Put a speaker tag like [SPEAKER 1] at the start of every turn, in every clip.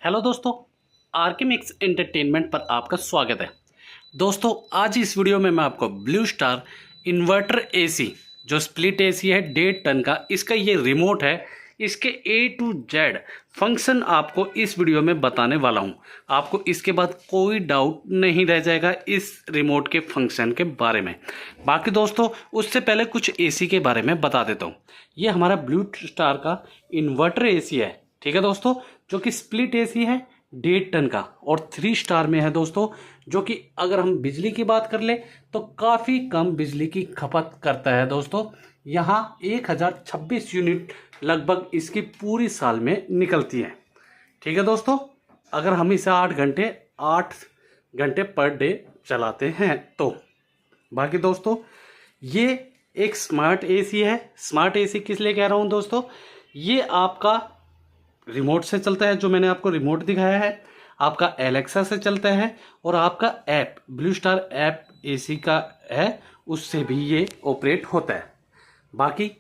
[SPEAKER 1] Hello दोस्तों, R K mix entertainment पर आपका स्वागत है। दोस्तों, आज इस वीडियो में मैं आपको ब्लू स्टार इन्वर्टर एसी जो स्प्लिट एसी है 1.5 टन का, इसका ये रिमोट है, इसके ए टू जेड फंक्शन आपको इस वीडियो में बताने वाला हूँ। आपको इसके बाद कोई डाउट नहीं रह जाएगा इस रिमोट के फंक्शन के बारे में। बाकी दोस्तों, उससे पहले कुछ एसी के बारे में बता देता हूँ। ये हमारा ब्लू स्टार का इन्वर्टर एसी है, ठीक है दोस्तों, जो कि स्प्लिट एसी है 1.5 टन का और 3 स्टार में है दोस्तों, जो कि अगर हम बिजली की बात कर ले तो काफ़ी कम बिजली की खपत करता है दोस्तों। यहाँ 1026 यूनिट लगभग इसकी पूरी साल में निकलती है, ठीक है दोस्तों। अगर हम इसे 8 घंटे पर डे चलाते हैं तो। बाकी दोस्तों, ये एक स्मार्ट एसी है। स्मार्ट एसी किस लिए कह रहा हूँ दोस्तों, ये आपका रिमोट से चलता है, जो मैंने आपको रिमोट दिखाया है, आपका एलेक्सा से चलता है और आपका app blue star app AC का है, उससे भी ये ऑपरेट होता है। बाकी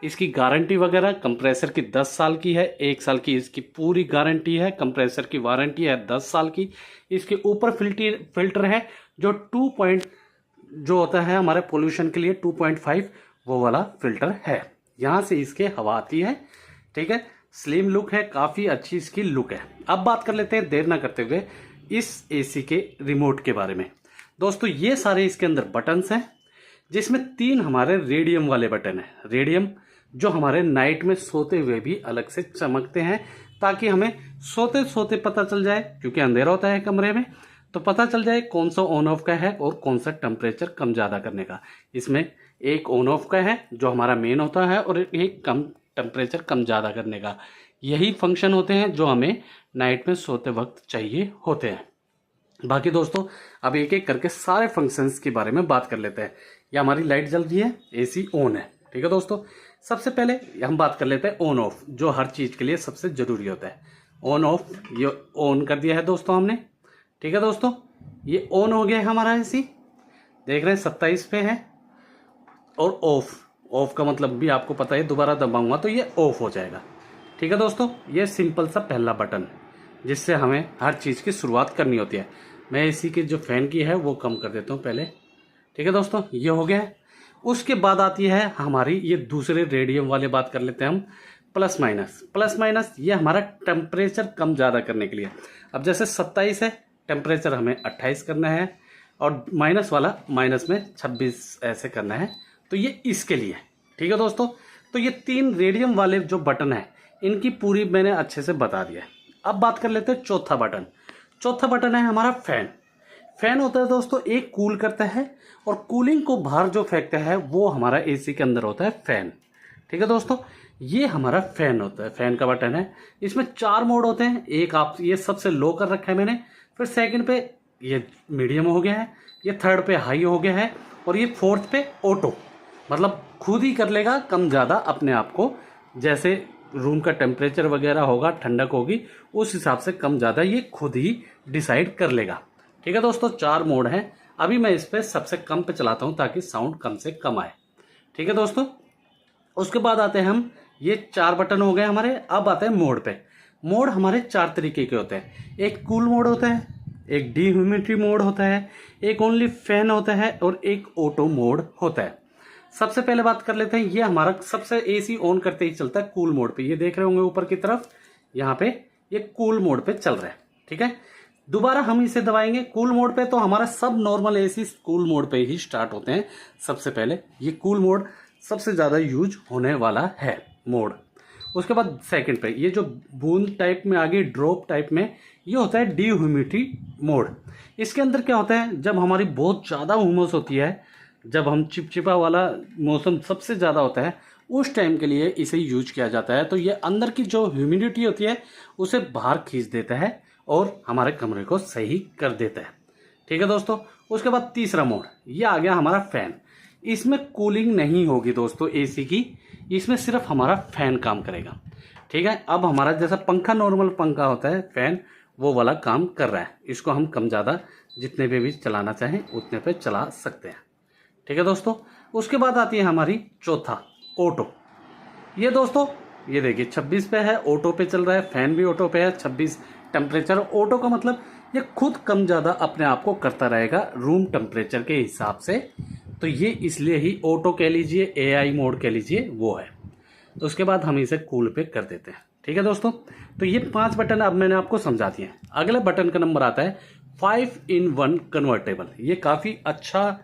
[SPEAKER 1] इसकी गारंटी वगैरह, कंप्रेसर की 10 साल की है, 1 साल की इसकी पूरी गारंटी है, कंप्रेसर की वारंटी है 10 साल की। इसके ऊपर फिल्टर है जो 2 पॉइंट जो होता है हमारे पोल्यूशन के लिए 2.5 वो वाला फिल्टर है, यहाँ से इसके हवा आती है, ठीक है। स्लिम लुक है, काफ़ी अच्छी इसकी लुक है। अब बात कर लेते हैं देर ना करते हुए इस एसी के रिमोट के बारे में। दोस्तों, ये सारे इसके अंदर बटन्स हैं, जिसमें 3 हमारे रेडियम वाले बटन हैं। रेडियम जो हमारे नाइट में सोते हुए भी अलग से चमकते हैं, ताकि हमें सोते सोते पता चल जाए, क्योंकि अंधेरा होता है कमरे में, तो पता चल जाए कौन सा ऑन ऑफ का है और कौन सा टेम्परेचर कम ज़्यादा करने का। इसमें एक ऑन ऑफ का है जो हमारा मेन होता है और एक कम टेम्परेचर कम ज़्यादा करने का। यही फंक्शन होते हैं जो हमें नाइट में सोते वक्त चाहिए होते हैं। बाकी दोस्तों, अब एक एक करके सारे फंक्शंस के बारे में बात कर लेते हैं। ये हमारी लाइट जल रही है, एसी ऑन है, ठीक है दोस्तों। सबसे पहले हम बात कर लेते हैं ऑन ऑफ, जो हर चीज़ के लिए सबसे ज़रूरी होता है। ऑन ऑफ ये ऑन कर दिया है दोस्तों हमने, ठीक है दोस्तों। ये ऑन हो गया है हमारा एसी, देख रहे हैं 27 पे है। और ऑफ का मतलब भी आपको पता है, दोबारा दबाऊंगा तो ये ऑफ हो जाएगा, ठीक है दोस्तों। ये सिंपल सा पहला बटन जिससे हमें हर चीज़ की शुरुआत करनी होती है। मैं एसी की जो फैन की है वो कम कर देता हूँ पहले, ठीक है दोस्तों। ये हो गया है। उसके बाद आती है हमारी ये दूसरे रेडियम वाले, बात कर लेते हैं हम प्लस माइनस। प्लस माइनस ये हमारा टेम्परेचर कम ज़्यादा करने के लिए। अब जैसे 27 है, टेम्परेचर हमें 28 करना है और माइनस वाला माइनस में 26 ऐसे करना है, तो ये इसके लिए, ठीक है दोस्तों। तो ये 3 रेडियम वाले जो बटन है, इनकी पूरी मैंने अच्छे से बता दिया है। अब बात कर लेते हैं चौथा बटन। चौथा बटन है हमारा फैन। फैन होता है दोस्तों, एक कूल करता है और कूलिंग को बाहर जो फेंकता है वो हमारा एसी के अंदर होता है फैन, ठीक है दोस्तों। ये हमारा फैन होता है, फैन का बटन है। इसमें 4 मोड होते हैं। एक आप ये सबसे लो कर रखा है मैंने, फिर सेकंड पे ये मीडियम हो गया है, ये थर्ड पे हाई हो गया है और ये फोर्थ पे ऑटो, मतलब खुद ही कर लेगा कम ज़्यादा अपने आप को। जैसे रूम का टेम्परेचर वगैरह होगा, ठंडक होगी, उस हिसाब से कम ज़्यादा ये खुद ही डिसाइड कर लेगा, ठीक है दोस्तों। 4 मोड हैं। अभी मैं इस पर सबसे कम पे चलाता हूँ ताकि साउंड कम से कम आए, ठीक है दोस्तों। उसके बाद आते हैं हम, ये 4 बटन हो गए हमारे। अब आते हैं मोड पे। मोड हमारे 4 तरीके के होते हैं। एक कूल मोड होता है, एक डी-ह्यूमिडिटी मोड होता है, एक ओनली फैन होता है और एक ऑटो मोड होता है। सबसे पहले बात कर लेते हैं, ये हमारा सबसे एसी ऑन करते ही चलता है कूल मोड पे। ये देख रहे होंगे ऊपर की तरफ, यहाँ पे ये कूल मोड पे चल रहा है, ठीक है। दोबारा हम इसे दबाएंगे कूल मोड पे, तो हमारा सब नॉर्मल एसी कूल मोड पे ही स्टार्ट होते हैं। सबसे पहले ये कूल मोड सबसे ज़्यादा यूज होने वाला है मोड। उसके बाद सेकंड पे ये जो बूंद टाइप में आगे ड्रॉप टाइप में, ये होता है डी-ह्यूमिडिटी मोड। इसके अंदर क्या होता है, जब हमारी बहुत ज़्यादा उमस होती है, जब हम चिपचिपा वाला मौसम सबसे ज़्यादा होता है, उस टाइम के लिए इसे यूज किया जाता है। तो ये अंदर की जो ह्यूमिडिटी होती है उसे बाहर खींच देता है और हमारे कमरे को सही कर देता है, ठीक है दोस्तों। उसके बाद तीसरा मोड, ये आ गया हमारा फैन। इसमें कूलिंग नहीं होगी दोस्तों एसी की, इसमें सिर्फ हमारा फैन काम करेगा, ठीक है। अब हमारा जैसा पंखा, नॉर्मल पंखा होता है, फैन वो वाला काम कर रहा है। इसको हम कम ज़्यादा जितने पे भी चलाना चाहें उतने पे चला सकते हैं, ठीक है दोस्तों। उसके बाद आती है हमारी चौथा ऑटो। ये दोस्तों ये देखिए 26 पे है, ऑटो पे चल रहा है, फैन भी ऑटो पे है, 26 टेम्परेचर। ऑटो का मतलब ये खुद कम ज़्यादा अपने आप को करता रहेगा रूम टेम्परेचर के हिसाब से। तो ये इसलिए ही ऑटो कह लीजिए, AI मोड कह लीजिए, वो है। तो उसके बाद हम इसे कूल पे कर देते हैं। ठीक है दोस्तों, तो ये 5 बटन अब मैंने आपको समझा दिए। अगले बटन का नंबर आता है 5-in-1 कन्वर्टेबल। ये काफ़ी अच्छा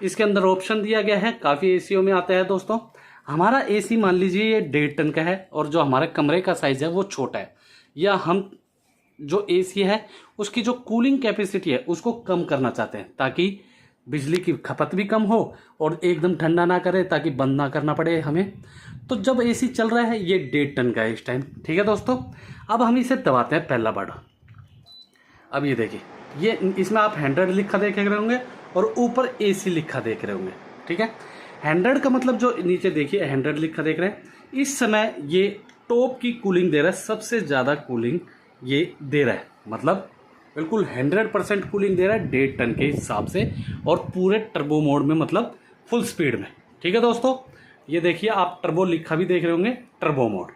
[SPEAKER 1] इसके अंदर ऑप्शन दिया गया है, काफ़ी एसीओ में आता है दोस्तों। हमारा एसी मान लीजिए ये 1.5 टन का है और जो हमारे कमरे का साइज है वो छोटा है, या हम जो एसी है उसकी जो कूलिंग कैपेसिटी है उसको कम करना चाहते हैं ताकि बिजली की खपत भी कम हो और एकदम ठंडा ना करे, ताकि बंद ना करना पड़े हमें। तो जब एसी चल रहा है ये 1.5 टन का है इस टाइम। ठीक है दोस्तों, अब हम इसे दबाते हैं पहला बटन। अब ये देखिए, ये इसमें आप 100 लिखा देख रहे होंगे और ऊपर एसी लिखा देख रहे होंगे। ठीक है, 100 का मतलब जो नीचे देखिए 100 लिखा देख रहे हैं, इस समय ये टॉप की कूलिंग दे रहा है, सबसे ज़्यादा कूलिंग ये दे रहा है, मतलब बिल्कुल 100% कूलिंग दे रहा है 1.5 टन के हिसाब से, और पूरे टर्बो मोड में, मतलब फुल स्पीड में। ठीक है दोस्तों, ये देखिए आप टर्बो लिखा भी देख रहे होंगे, टर्बो मोड,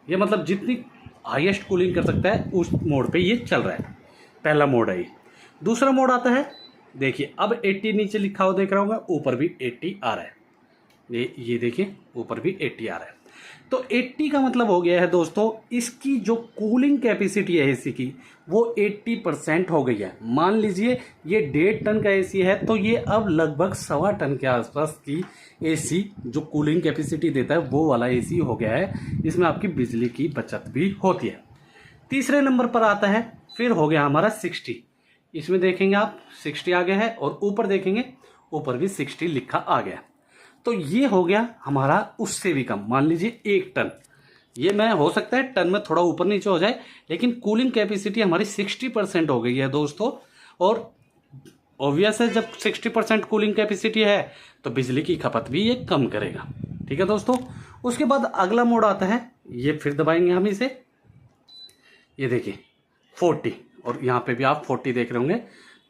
[SPEAKER 1] ये मतलब जितनी हाईएस्ट कूलिंग कर सकता है उस मोड पे ये चल रहा है। पहला मोड है ये। दूसरा मोड आता है, देखिए अब 80 नीचे लिखा हुआ देख रहा होगा, ऊपर भी 80 आ रहा है। ये देखिए ऊपर भी 80 आ रहा है। तो 80 का मतलब हो गया है दोस्तों, इसकी जो कूलिंग कैपेसिटी है एसी की वो 80% हो गई है। मान लीजिए ये 1.5 टन का एसी है, तो ये अब लगभग 1.25 टन के आसपास की एसी जो कूलिंग कैपेसिटी देता है वो वाला एसी हो गया है। इसमें आपकी बिजली की बचत भी होती है। तीसरे नंबर पर आता है, फिर हो गया हमारा 60। इसमें देखेंगे आप 60 आ गया है, और ऊपर देखेंगे ऊपर भी 60 लिखा आ गया। तो ये हो गया हमारा उससे भी कम, मान लीजिए 1 टन। ये मैं हो सकता है टन में थोड़ा ऊपर नीचे हो जाए, लेकिन कूलिंग कैपेसिटी हमारी 60% हो गई है दोस्तों। और ऑब्वियस है, जब 60% कूलिंग कैपेसिटी है तो बिजली की खपत भी ये कम करेगा। ठीक है दोस्तों, उसके बाद अगला मोड आता है, ये फिर दबाएंगे हम इसे, ये देखिए 40, और यहाँ पे भी आप 40 देख रहे होंगे।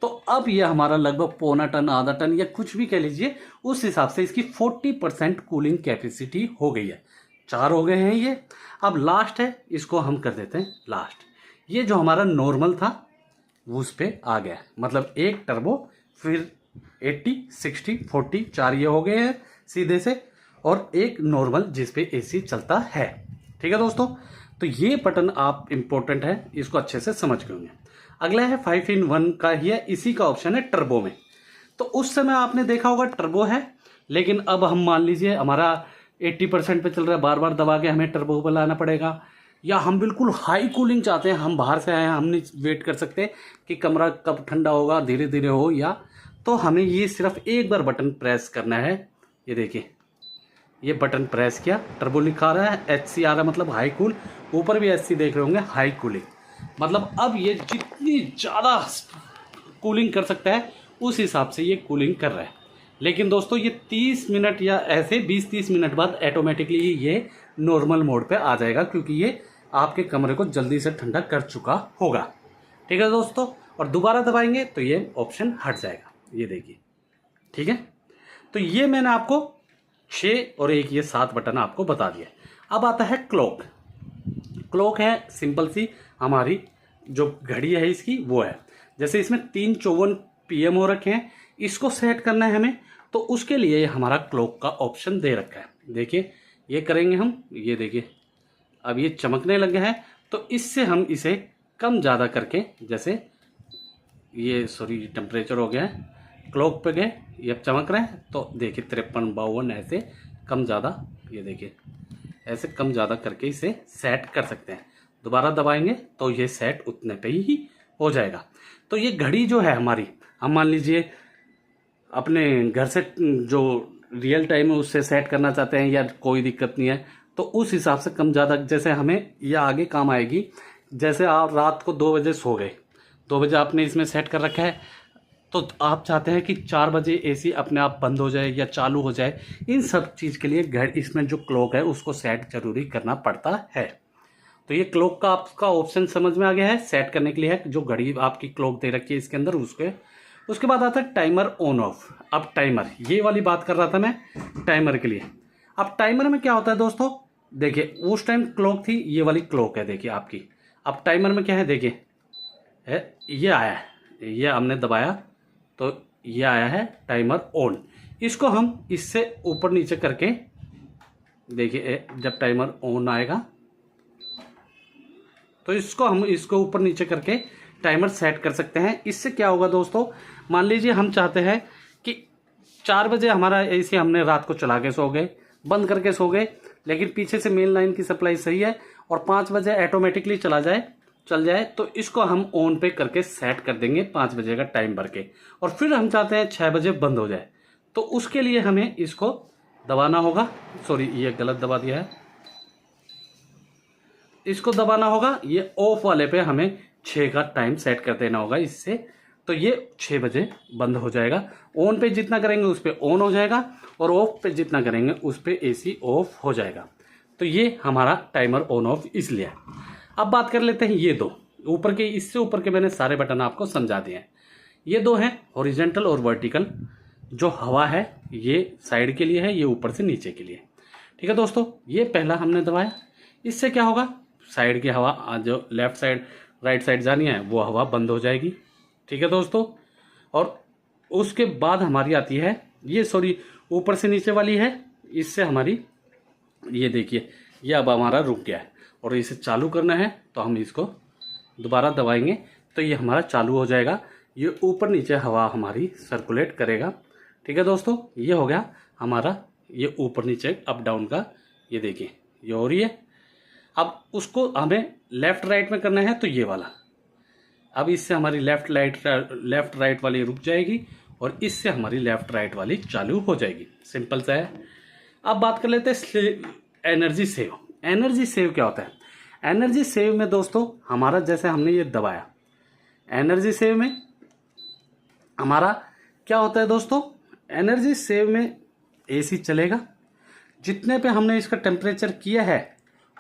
[SPEAKER 1] तो अब ये हमारा लगभग 1.25 टन, आधा टन, या कुछ भी कह लीजिए, उस हिसाब से इसकी 40% कूलिंग कैपेसिटी हो गई है। 4 हो गए हैं ये। अब लास्ट है, इसको हम कर देते हैं लास्ट। ये जो हमारा नॉर्मल था वो उस पे आ गया, मतलब एक टर्बो, फिर 80, 60, 40, 4 ये हो गए हैं सीधे से, और एक नॉर्मल जिस पे एसी चलता है। ठीक है दोस्तों, तो ये बटन आप इंपॉर्टेंट है, इसको अच्छे से समझ गए होंगे। अगला है 5-in-1 का ही है, इसी का ऑप्शन है टर्बो में। तो उस समय आपने देखा होगा टर्बो है, लेकिन अब हम मान लीजिए हमारा 80% पे चल रहा है, बार बार दबा के हमें टर्बो पे लाना पड़ेगा, या हम बिल्कुल हाई कूलिंग चाहते हैं, हम बाहर से आए हैं, हम नहीं वेट कर सकते कि कमरा कब ठंडा होगा, धीरे धीरे हो, या तो हमें ये सिर्फ एक बार बटन प्रेस करना है। ये देखिए ये बटन प्रेस किया, टर्बो लिखा रहा है, HC आ रहा है, मतलब हाई कूल, ऊपर भी HC देख रहे होंगे, हाई कूलिंग। मतलब अब ये जितनी ज़्यादा कूलिंग कर सकता है उस हिसाब से ये कूलिंग कर रहा है। लेकिन दोस्तों ये 30 मिनट या ऐसे 20-30 मिनट बाद ऑटोमेटिकली ये नॉर्मल मोड पे आ जाएगा, क्योंकि ये आपके कमरे को जल्दी से ठंडा कर चुका होगा। ठीक है दोस्तों, और दोबारा दबाएंगे तो ये ऑप्शन हट जाएगा, ये देखिए। ठीक है, तो ये मैंने आपको 6 और 1 ये 7 बटन आपको बता दिया। अब आता है क्लॉक। क्लॉक है सिंपल सी, हमारी जो घड़ी है इसकी वो है, जैसे इसमें 3:54 PM हो रखे हैं, इसको सेट करना है हमें, तो उसके लिए हमारा क्लॉक का ऑप्शन दे रखा है। देखिए ये करेंगे हम, ये देखिए अब ये चमकने लग गया है, तो इससे हम इसे कम ज़्यादा करके, जैसे ये टेम्परेचर हो गया है, क्लॉक पे गए, ये अब चमक रहा है, तो देखिए 53, 52 ऐसे कम ज़्यादा, ये देखिए ऐसे कम ज़्यादा करके इसे सेट कर सकते हैं। दोबारा दबाएंगे तो ये सेट उतने पे ही हो जाएगा। तो ये घड़ी जो है हमारी, हम मान लीजिए अपने घर से जो रियल टाइम है उससे सेट करना चाहते हैं, या कोई दिक्कत नहीं है, तो उस हिसाब से कम ज़्यादा, जैसे हमें ये आगे काम आएगी। जैसे आप रात को 2 बजे सो गए, 2 बजे आपने इसमें सेट कर रखा है, तो आप चाहते हैं कि 4 बजे एसी अपने आप बंद हो जाए या चालू हो जाए। इन सब चीज़ के लिए घर इसमें जो क्लॉक है उसको सेट जरूरी करना पड़ता है। तो ये क्लॉक का आपका ऑप्शन समझ में आ गया है, सेट करने के लिए है, जो घड़ी आपकी क्लॉक दे रखी है इसके अंदर उसके बाद आता है टाइमर ऑन ऑफ। अब टाइमर, ये वाली बात कर रहा था मैं टाइमर के लिए। अब टाइमर में क्या होता है दोस्तों, देखिए उस टाइम क्लॉक थी, ये वाली क्लॉक है देखिए आपकी। अब टाइमर में क्या है देखिए, है ये आया है, ये हमने दबाया तो ये आया है टाइमर ऑन। इसको हम इससे ऊपर नीचे करके देखिए, जब टाइमर ऑन आएगा तो इसको ऊपर नीचे करके टाइमर सेट कर सकते हैं। इससे क्या होगा दोस्तों, मान लीजिए हम चाहते हैं कि 4 बजे हमारा एसी हमने रात को चला के सो गए, बंद करके सो गए, लेकिन पीछे से मेन लाइन की सप्लाई सही है और 5 बजे ऑटोमेटिकली चल जाए, तो इसको हम ऑन पे करके सेट कर देंगे 5 बजे का टाइम भर के, और फिर हम चाहते हैं 6 बजे बंद हो जाए, तो उसके लिए हमें इसको दबाना होगा। सॉरी, ये गलत दबा दिया है, इसको दबाना होगा। ये ऑफ वाले पे हमें 6 का टाइम सेट कर देना होगा इससे, तो ये 6 बजे बंद हो जाएगा। ऑन पे जितना करेंगे उस पे ऑन हो जाएगा और ऑफ पे जितना करेंगे उस पे एसी ऑफ हो जाएगा। तो ये हमारा टाइमर ऑन ऑफ इसलिए है। अब बात कर लेते हैं ये दो ऊपर के, इससे ऊपर के मैंने सारे बटन आपको समझा दिए हैं। ये दो हैं हॉरिजॉन्टल और वर्टिकल। जो हवा है ये साइड के लिए है, ये ऊपर से नीचे के लिए। ठीक है दोस्तों, ये पहला हमने दबाया, इससे क्या होगा, साइड की हवा जो लेफ्ट साइड राइट साइड जानी है वो हवा बंद हो जाएगी। ठीक है दोस्तों, और उसके बाद हमारी आती है ये, सॉरी ऊपर से नीचे वाली है, इससे हमारी ये देखिए ये अब हमारा रुक गया है और इसे चालू करना है तो हम इसको दोबारा दबाएंगे तो ये हमारा चालू हो जाएगा। ये ऊपर नीचे हवा हमारी सर्कुलेट करेगा। ठीक है दोस्तों, ये हो गया हमारा ये ऊपर नीचे अप डाउन का, ये देखिए ये हो रही है। अब उसको हमें लेफ्ट राइट में करना है तो ये वाला, अब इससे हमारी लेफ्ट राइट वाली रुक जाएगी और इससे हमारी लेफ्ट राइट वाली चालू हो जाएगी। सिंपल सा है। अब बात कर लेते हैं एनर्जी सेव। एनर्जी सेव क्या होता है? एनर्जी सेव में दोस्तों हमारा जैसे हमने ये दबाया, एनर्जी सेव में हमारा क्या होता है दोस्तों, एनर्जी सेव में एसी चलेगा, जितने पे हमने इसका टेम्परेचर किया है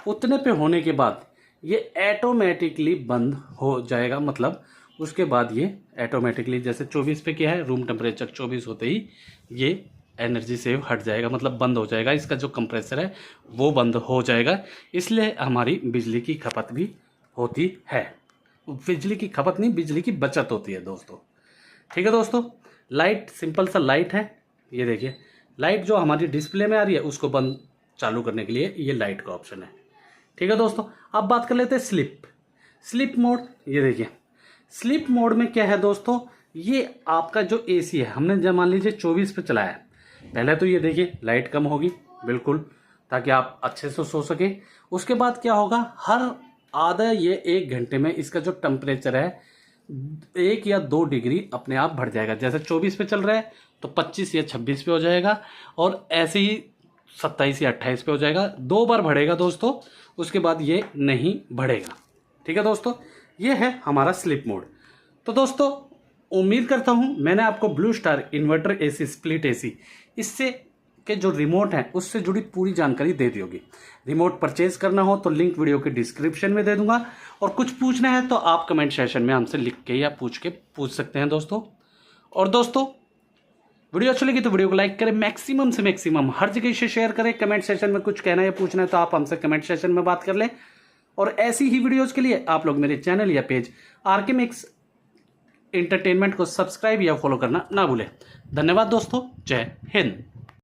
[SPEAKER 1] उतने पे होने के बाद ये ऑटोमेटिकली बंद हो जाएगा। मतलब उसके बाद ये ऑटोमेटिकली, जैसे 24 पे किया है, रूम टेम्परेचर 24 होते ही ये एनर्जी सेव हट जाएगा, मतलब बंद हो जाएगा। इसका जो कंप्रेसर है वो बंद हो जाएगा। इसलिए हमारी बिजली की खपत भी होती है, बिजली की खपत नहीं, बिजली की बचत होती है दोस्तों। ठीक है दोस्तों, लाइट सिंपल सा लाइट है, ये देखिए लाइट जो हमारी डिस्प्ले में आ रही है उसको बंद चालू करने के लिए ये लाइट का ऑप्शन है। ठीक है दोस्तों, अब बात कर लेते हैं स्लीप मोड। ये देखिए स्लीप मोड में क्या है दोस्तों, ये आपका जो एसी है हमने जब मान लीजिए 24 पे चलाया है, पहले तो ये देखिए लाइट कम होगी बिल्कुल, ताकि आप अच्छे से सो सके। उसके बाद क्या होगा, हर आधा ये 1 घंटे में इसका जो टेम्परेचर है 1 या 2 डिग्री अपने आप बढ़ जाएगा। जैसे 24 पे चल रहा है तो 25 या 26 पे हो जाएगा, और ऐसे ही 27 या 28 पे हो जाएगा। 2 बार बढ़ेगा दोस्तों, उसके बाद ये नहीं बढ़ेगा। ठीक है दोस्तों, ये है हमारा स्लीप मोड। तो दोस्तों उम्मीद करता हूं मैंने आपको blue star inverter AC split AC इससे के जो रिमोट है उससे जुड़ी पूरी जानकारी दे दी होगी। रिमोट परचेज करना हो तो लिंक वीडियो के डिस्क्रिप्शन में दे दूंगा, और कुछ पूछना है तो आप कमेंट सेशन में हमसे लिख के या पूछ सकते हैं दोस्तों। और दोस्तों वीडियो अच्छी लगी तो वीडियो को लाइक करें, मैक्सिमम से मैक्सिमम हर जगह से शेयर करें। कमेंट सेशन में कुछ कहना या पूछना है तो आप हमसे कमेंट सेशन में बात कर लें, और ऐसी ही वीडियोज के लिए आप लोग मेरे चैनल या पेज आरके मिक्स एंटरटेनमेंट को सब्सक्राइब या फॉलो करना ना भूलें। धन्यवाद दोस्तों, जय हिंद।